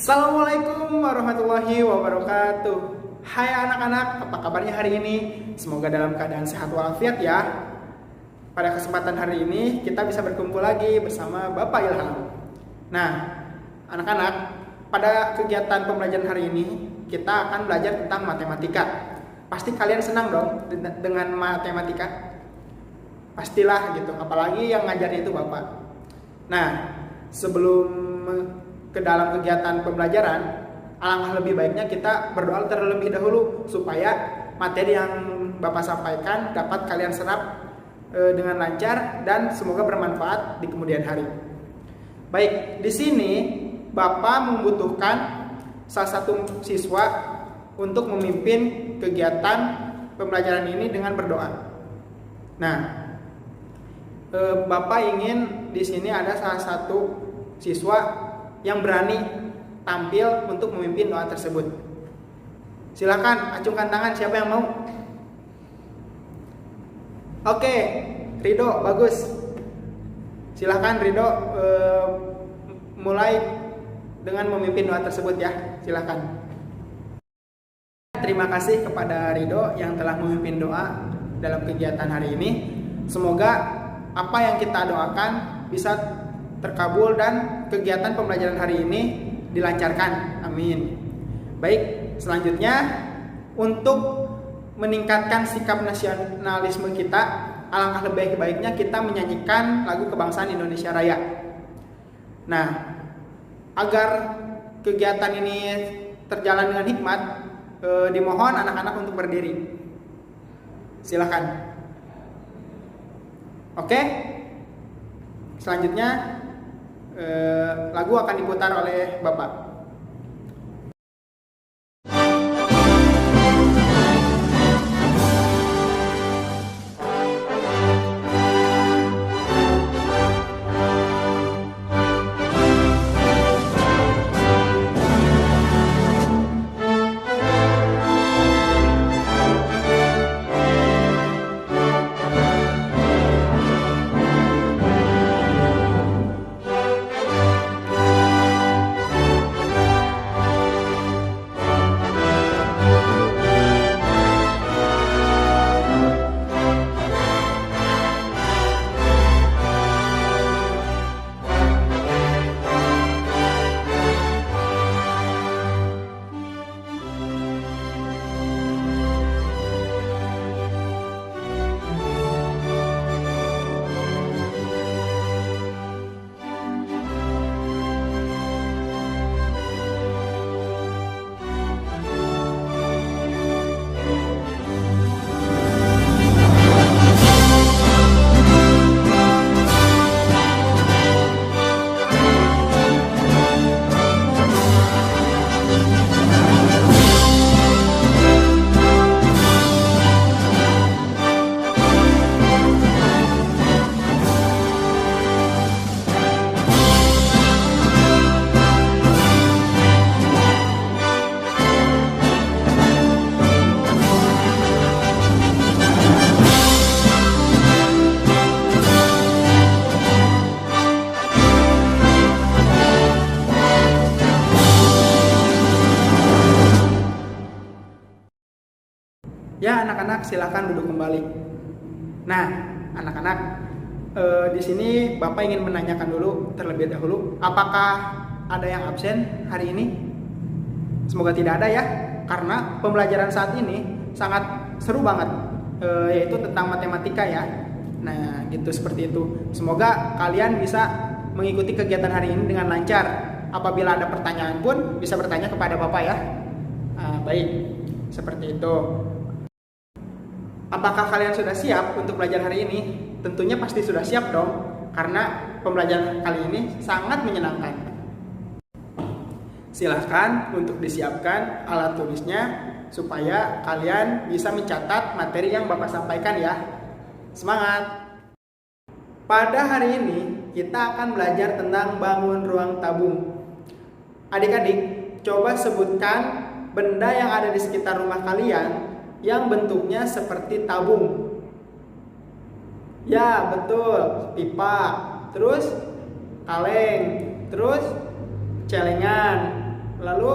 Assalamualaikum warahmatullahi wabarakatuh. Hai anak-anak, apa kabarnya hari ini? Semoga dalam keadaan sehat walafiat ya. Pada kesempatan hari ini kita bisa berkumpul lagi bersama Bapak Ilham. Nah, anak-anak, pada kegiatan pembelajaran hari ini kita akan belajar tentang matematika. Pasti kalian senang dong dengan matematika? Pastilah gitu, apalagi yang ngajarnya itu Bapak. Nah, sebelum ke dalam kegiatan pembelajaran, alangkah lebih baiknya kita berdoa terlebih dahulu supaya materi yang Bapak sampaikan dapat kalian serap dengan lancar dan semoga bermanfaat di kemudian hari. Baik, di sini Bapak membutuhkan salah satu siswa untuk memimpin kegiatan pembelajaran ini dengan berdoa. Nah, Bapak ingin di sini ada salah satu siswa yang berani tampil untuk memimpin doa tersebut. Silakan acungkan tangan siapa yang mau. Oke, Ridho, bagus. Silakan Ridho mulai dengan memimpin doa tersebut ya. Silakan. Terima kasih kepada Ridho yang telah memimpin doa dalam kegiatan hari ini. Semoga apa yang kita doakan bisa terkabul dan kegiatan pembelajaran hari ini dilancarkan. Amin. Baik, selanjutnya untuk meningkatkan sikap nasionalisme kita, alangkah lebih baiknya kita menyanyikan lagu kebangsaan Indonesia Raya. Nah, agar kegiatan ini terjalan dengan hikmat, dimohon anak-anak untuk berdiri. Silakan. Oke. Selanjutnya lagu akan diputar oleh Bapak. Ya anak-anak, silakan duduk kembali. Nah, anak-anak, di sini Bapak ingin menanyakan dulu terlebih dahulu, apakah ada yang absen hari ini? Semoga tidak ada ya, karena pembelajaran saat ini sangat seru banget, yaitu tentang matematika ya. Nah, gitu seperti itu. Semoga kalian bisa mengikuti kegiatan hari ini dengan lancar. Apabila ada pertanyaan pun bisa bertanya kepada Bapak ya. Baik, seperti itu. Apakah kalian sudah siap untuk belajar hari ini? Tentunya pasti sudah siap dong, karena pembelajaran kali ini sangat menyenangkan. Silahkan untuk disiapkan alat tulisnya supaya kalian bisa mencatat materi yang Bapak sampaikan ya. Semangat! Pada hari ini kita akan belajar tentang bangun ruang tabung. Adik-adik, coba sebutkan benda yang ada di sekitar rumah kalian yang bentuknya seperti tabung. Ya, betul, pipa, terus kaleng, terus celengan, lalu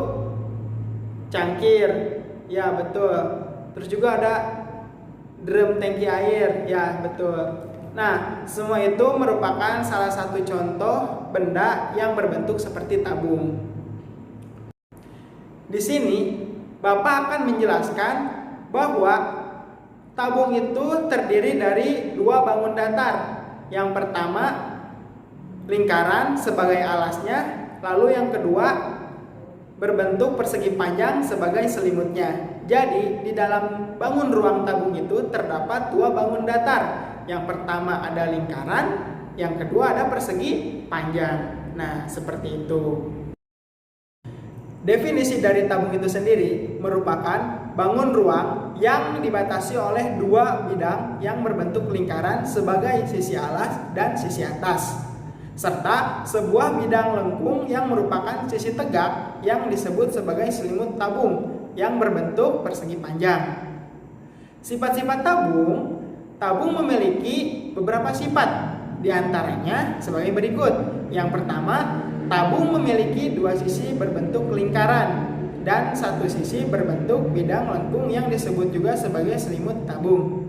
cangkir, ya betul. Terus juga ada drum tangki air, ya betul. Nah, semua itu merupakan salah satu contoh benda yang berbentuk seperti tabung. Di sini, Bapak akan menjelaskan bahwa tabung itu terdiri dari dua bangun datar. Yang pertama, lingkaran sebagai alasnya, lalu yang kedua berbentuk persegi panjang sebagai selimutnya. Jadi, di dalam bangun ruang tabung itu terdapat dua bangun datar. Yang pertama ada lingkaran, yang kedua ada persegi panjang. Nah, seperti itu. Definisi dari tabung itu sendiri merupakan bangun ruang yang dibatasi oleh dua bidang yang berbentuk lingkaran sebagai sisi alas dan sisi atas, serta sebuah bidang lengkung yang merupakan sisi tegak yang disebut sebagai selimut tabung yang berbentuk persegi panjang. Sifat-sifat tabung memiliki beberapa sifat, diantaranya sebagai berikut. Yang pertama, tabung memiliki dua sisi berbentuk lingkaran dan satu sisi berbentuk bidang lengkung yang disebut juga sebagai selimut tabung.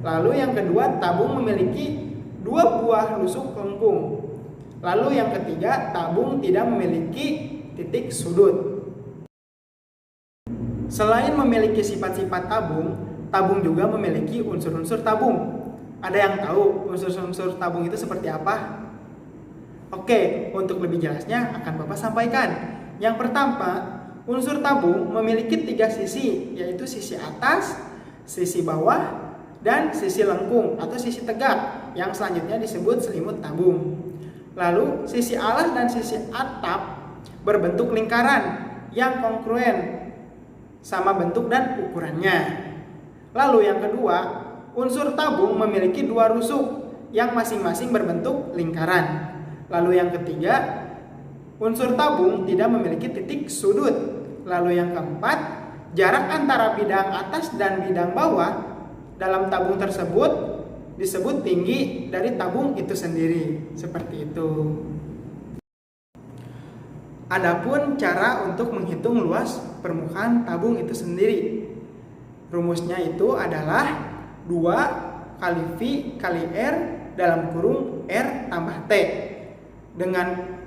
Lalu yang kedua, tabung memiliki dua buah rusuk lengkung. Lalu yang ketiga, tabung tidak memiliki titik sudut. Selain memiliki sifat-sifat tabung juga memiliki unsur-unsur tabung. Ada yang tahu unsur-unsur tabung itu seperti apa? Oke, untuk lebih jelasnya akan Bapak sampaikan. Yang pertama, unsur tabung memiliki tiga sisi, yaitu sisi atas, sisi bawah, dan sisi lengkung atau sisi tegak yang selanjutnya disebut selimut tabung. Lalu, sisi alas dan sisi atap berbentuk lingkaran yang kongruen sama bentuk dan ukurannya. Lalu yang kedua, unsur tabung memiliki dua rusuk yang masing-masing berbentuk lingkaran. Lalu yang ketiga, unsur tabung tidak memiliki titik sudut. Lalu yang keempat, jarak antara bidang atas dan bidang bawah dalam tabung tersebut disebut tinggi dari tabung itu sendiri. Seperti itu. Adapun cara untuk menghitung luas permukaan tabung itu sendiri. Rumusnya itu adalah 2 kali V kali R dalam kurung R tambah T. Dengan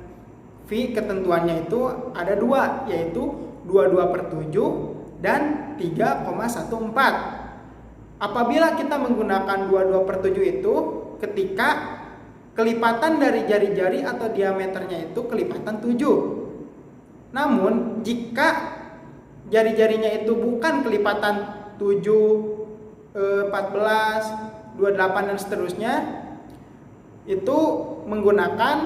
V ketentuannya itu ada 2, yaitu 22/7 dan 3,14. Apabila kita menggunakan 22/7 itu ketika kelipatan dari jari-jari atau diameternya itu kelipatan 7. Namun jika jari-jarinya itu bukan kelipatan 7, 14, 28 dan seterusnya, itu menggunakan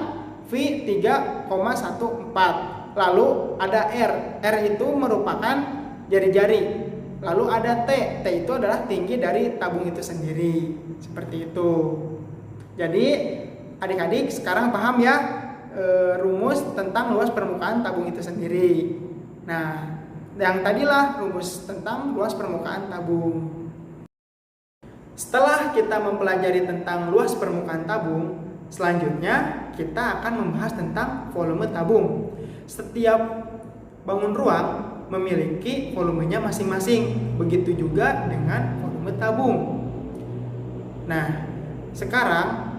V 3,14. Lalu ada R itu merupakan jari-jari. Lalu ada T itu adalah tinggi dari tabung itu sendiri. Seperti itu. Jadi adik-adik sekarang paham ya rumus tentang luas permukaan tabung itu sendiri. Nah, yang tadilah rumus tentang luas permukaan tabung. Setelah kita mempelajari tentang luas permukaan tabung, selanjutnya kita akan membahas tentang volume tabung. Setiap bangun ruang memiliki volumenya masing-masing. Begitu juga dengan volume tabung. Nah, sekarang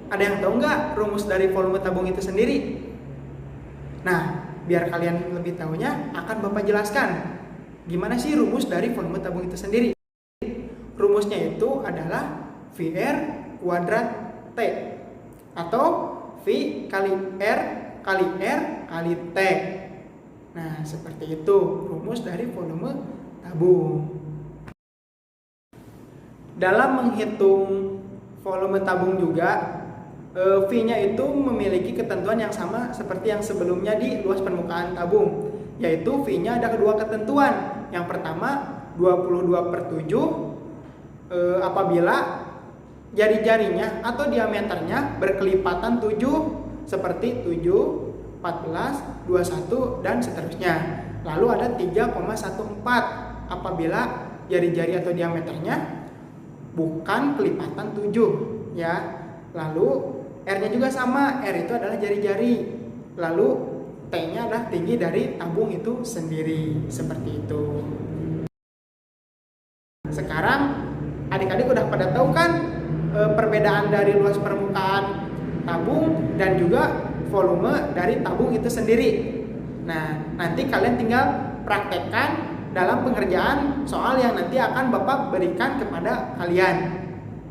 ada yang tahu nggak rumus dari volume tabung itu sendiri? Nah, biar kalian lebih tahunya akan Bapak jelaskan. Gimana sih rumus dari volume tabung itu sendiri? Rumusnya itu adalah VR kuadrat T atau V kali R kali R kali T. Nah, seperti itu rumus dari volume tabung. Dalam menghitung volume tabung juga, V-nya itu memiliki ketentuan yang sama seperti yang sebelumnya di luas permukaan tabung, yaitu V-nya ada kedua ketentuan. Yang pertama 22/7 apabila jari-jarinya atau diameternya berkelipatan 7 seperti 7, 14, 21 dan seterusnya. Lalu ada 3,14 apabila jari-jari atau diameternya bukan kelipatan 7 ya. Lalu R-nya juga sama, R itu adalah jari-jari. Lalu T-nya adalah tinggi dari tabung itu sendiri, seperti itu. Sekarang adik-adik udah pada tahu kan perbedaan dari luas permukaan tabung dan juga volume dari tabung itu sendiri. Nah, nanti kalian tinggal praktekkan dalam pengerjaan soal yang nanti akan Bapak berikan kepada kalian.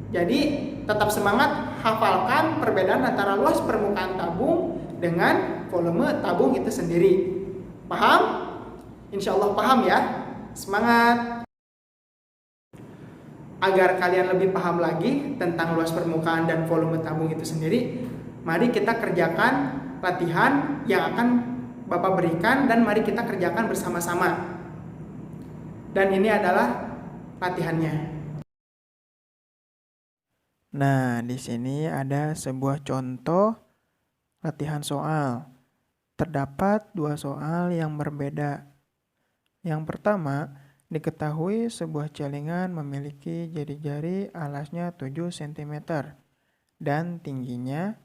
Jadi, tetap semangat hafalkan perbedaan antara luas permukaan tabung dengan volume tabung itu sendiri. Paham? Insya Allah paham ya. Semangat! Agar kalian lebih paham lagi tentang luas permukaan dan volume tabung itu sendiri, mari kita kerjakan latihan yang akan Bapak berikan dan mari kita kerjakan bersama-sama. Dan ini adalah latihannya. Nah, di sini ada sebuah contoh latihan soal. Terdapat dua soal yang berbeda. Yang pertama, diketahui sebuah celengan memiliki jari-jari alasnya 7 cm dan tingginya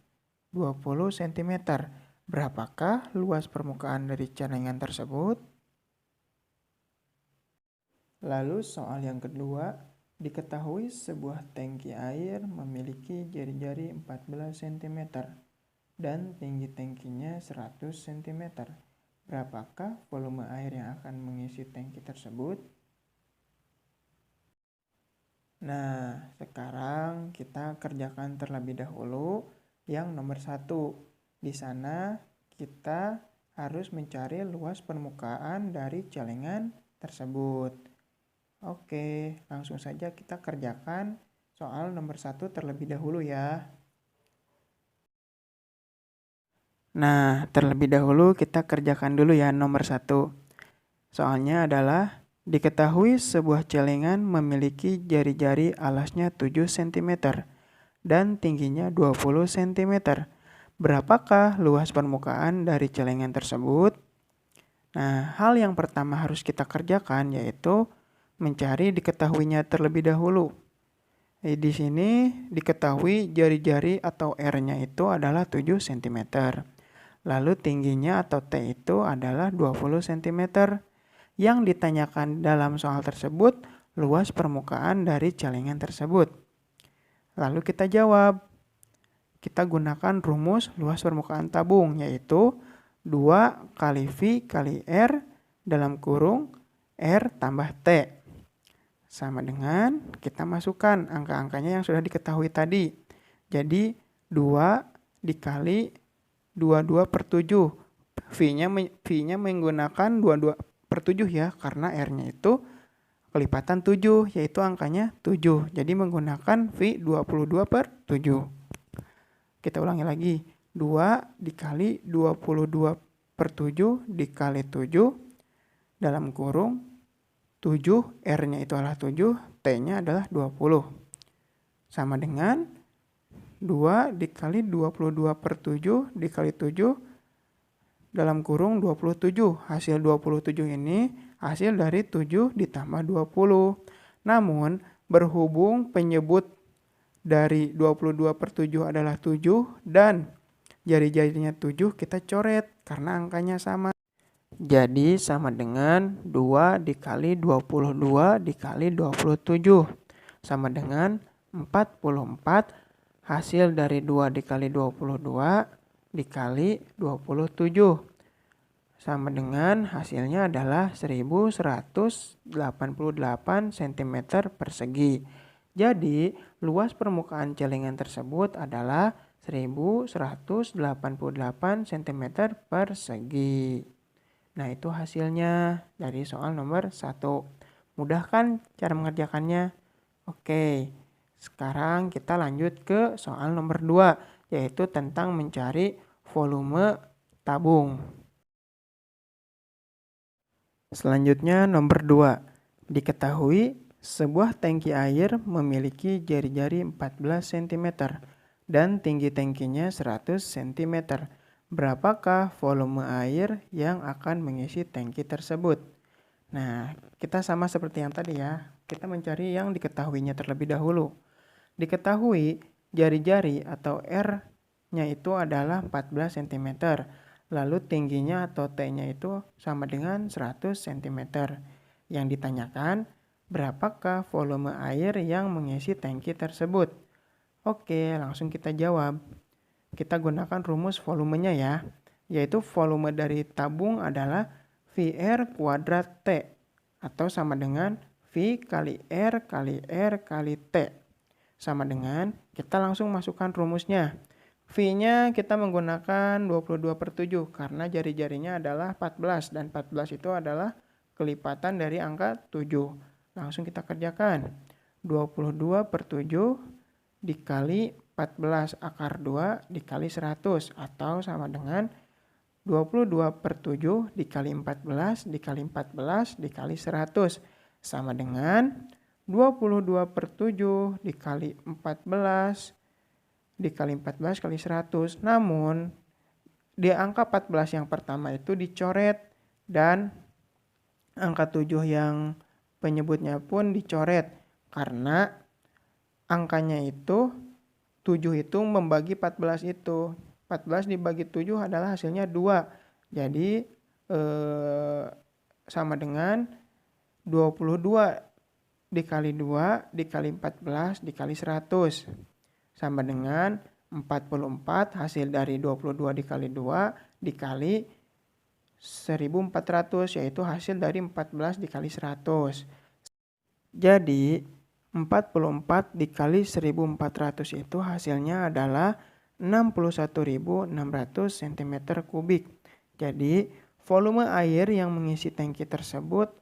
20 cm. Berapakah luas permukaan dari celengan tersebut? Lalu soal yang kedua, diketahui sebuah tangki air memiliki jari-jari 14 cm dan tinggi tangkinya 100 cm. Berapakah volume air yang akan mengisi tangki tersebut? Nah, sekarang kita kerjakan terlebih dahulu yang nomor 1. Di sana kita harus mencari luas permukaan dari celengan tersebut. Oke, langsung saja kita kerjakan soal nomor 1 terlebih dahulu ya. Nah, terlebih dahulu kita kerjakan dulu ya nomor 1. Soalnya adalah diketahui sebuah celengan memiliki jari-jari alasnya 7 cm dan tingginya 20 cm. Berapakah luas permukaan dari celengan tersebut? Nah, hal yang pertama harus kita kerjakan yaitu mencari diketahuinya terlebih dahulu. Di sini diketahui jari-jari atau R-nya itu adalah 7 cm. Lalu tingginya atau T itu adalah 20 cm. Yang ditanyakan dalam soal tersebut luas permukaan dari celengan tersebut. Lalu kita jawab. Kita gunakan rumus luas permukaan tabung yaitu 2 kali V kali R dalam kurung R tambah T. Sama dengan kita masukkan angka-angkanya yang sudah diketahui tadi. Jadi 2 dikali 22 per 7. V-nya menggunakan 22 per 7 ya, karena R-nya itu kelipatan 7, yaitu angkanya 7. Jadi menggunakan V 22 per 7. Kita ulangi lagi. 2 dikali 22 per 7 dikali 7 dalam kurung 7, R-nya itu adalah 7, T-nya adalah 20. Sama dengan 2 dikali 22 per 7 dikali 7 dalam kurung 27. Hasil 27 ini hasil dari 7 ditambah 20. Namun berhubung penyebut dari 22 per 7 adalah 7 dan jari-jarinya 7 kita coret karena angkanya sama. Jadi sama dengan 2 dikali 22 dikali 27 sama dengan 44. Hasil dari 2 dikali 22 dikali 27 sama dengan hasilnya adalah 1188 cm persegi. Jadi luas permukaan celengan tersebut adalah 1188 cm persegi. Nah, itu hasilnya dari soal nomor 1. Mudah kan cara mengerjakannya? Oke. Sekarang kita lanjut ke soal nomor 2, yaitu tentang mencari volume tabung. Selanjutnya nomor 2. Diketahui sebuah tangki air memiliki jari-jari 14 cm dan tinggi tangkinya 100 cm. Berapakah volume air yang akan mengisi tangki tersebut? Nah, kita sama seperti yang tadi ya. Kita mencari yang diketahuinya terlebih dahulu. Diketahui jari-jari atau R-nya itu adalah 14 cm. Lalu tingginya atau T-nya itu sama dengan 100 cm. Yang ditanyakan, berapakah volume air yang mengisi tangki tersebut? Oke, langsung kita jawab. Kita gunakan rumus volumenya ya, yaitu volume dari tabung adalah VR kuadrat T, atau sama dengan V kali R kali R kali T. Sama dengan, kita langsung masukkan rumusnya. V-nya kita menggunakan 22/7 karena jari-jarinya adalah 14 dan 14 itu adalah kelipatan dari angka 7. Langsung kita kerjakan. 22/7 dikali 14 akar 2 dikali 100 atau sama dengan 22/7 dikali 14 dikali 14 dikali 100 sama dengan 22/7 dikali 14 dikali 14 kali 100. Namun, di angka 14 yang pertama itu dicoret dan angka 7 yang penyebutnya pun dicoret karena angkanya itu 7 itu membagi 14 itu. 14 dibagi 7 adalah hasilnya 2. Jadi sama dengan 22 dikali 2 dikali 14 dikali 100. Sama dengan 44 hasil dari 22 dikali 2 dikali 1400, yaitu hasil dari 14 dikali 100. Jadi 44 dikali 1400 itu hasilnya adalah 61.600 cm kubik. Jadi volume air yang mengisi tangki tersebut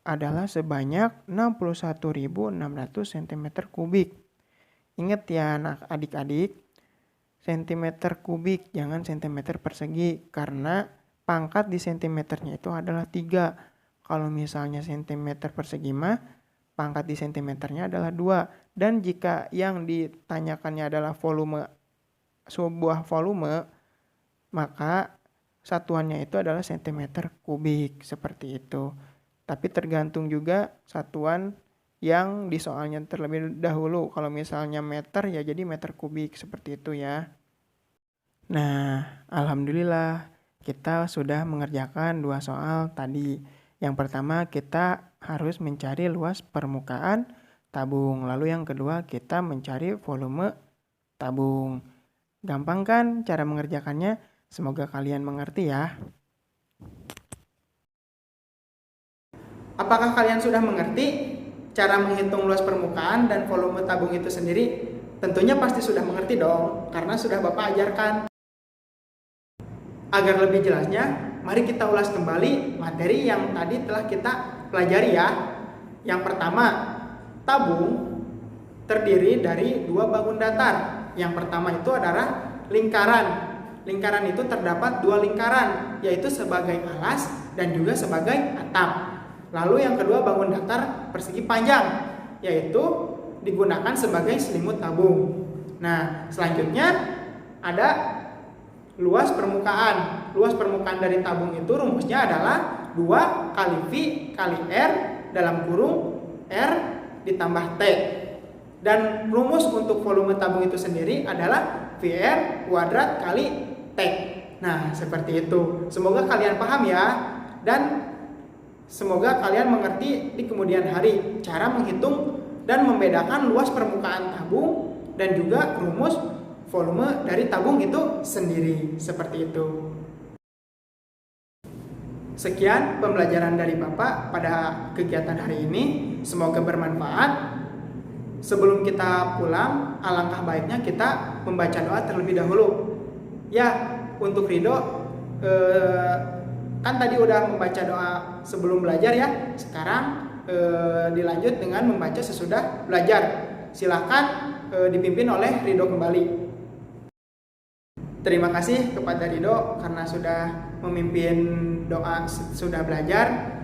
adalah sebanyak 61.600 cm kubik. Ingat ya adik-adik, cm kubik jangan cm persegi karena pangkat di cm-nya itu adalah 3. Kalau misalnya cm persegi mah pangkat di cm-nya adalah 2. Dan jika yang ditanyakannya adalah sebuah volume, maka satuannya itu adalah cm kubik seperti itu. Tapi tergantung juga satuan yang di soalnya terlebih dahulu. Kalau misalnya meter ya jadi meter kubik seperti itu ya. Nah, alhamdulillah kita sudah mengerjakan 2 soal tadi. Yang pertama kita harus mencari luas permukaan tabung. Lalu yang kedua kita mencari volume tabung. Gampang kan cara mengerjakannya? Semoga kalian mengerti ya. Apakah kalian sudah mengerti cara menghitung luas permukaan dan volume tabung itu sendiri? Tentunya pasti sudah mengerti dong, karena sudah Bapak ajarkan. Agar lebih jelasnya, mari kita ulas kembali materi yang tadi telah kita pelajari ya. Yang pertama, tabung terdiri dari 2 bangun datar. Yang pertama itu adalah lingkaran. Lingkaran itu terdapat 2 lingkaran, yaitu sebagai alas dan juga sebagai atap. Lalu yang kedua bangun datar persegi panjang, yaitu digunakan sebagai selimut tabung. Nah, selanjutnya ada luas permukaan. Luas permukaan dari tabung itu rumusnya adalah 2 kali V kali R dalam kurung R ditambah T. Dan rumus untuk volume tabung itu sendiri adalah VR kuadrat kali T. Nah, seperti itu. Semoga kalian paham ya. Dan semoga kalian mengerti di kemudian hari cara menghitung dan membedakan luas permukaan tabung dan juga rumus volume dari tabung itu sendiri. Seperti itu. Sekian pembelajaran dari Bapak pada kegiatan hari ini. Semoga bermanfaat. Sebelum kita pulang, alangkah baiknya kita membaca doa terlebih dahulu. Ya, untuk Ridho kan tadi udah membaca doa sebelum belajar ya. Sekarang dilanjut dengan membaca sesudah belajar. Silakan dipimpin oleh Ridho kembali. Terima kasih kepada Ridho karena sudah memimpin doa sudah belajar.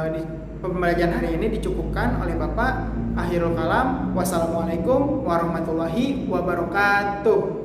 Di pembelajaran hari ini dicukupkan oleh Bapak. Akhirul kalam. Wassalamualaikum warahmatullahi wabarakatuh.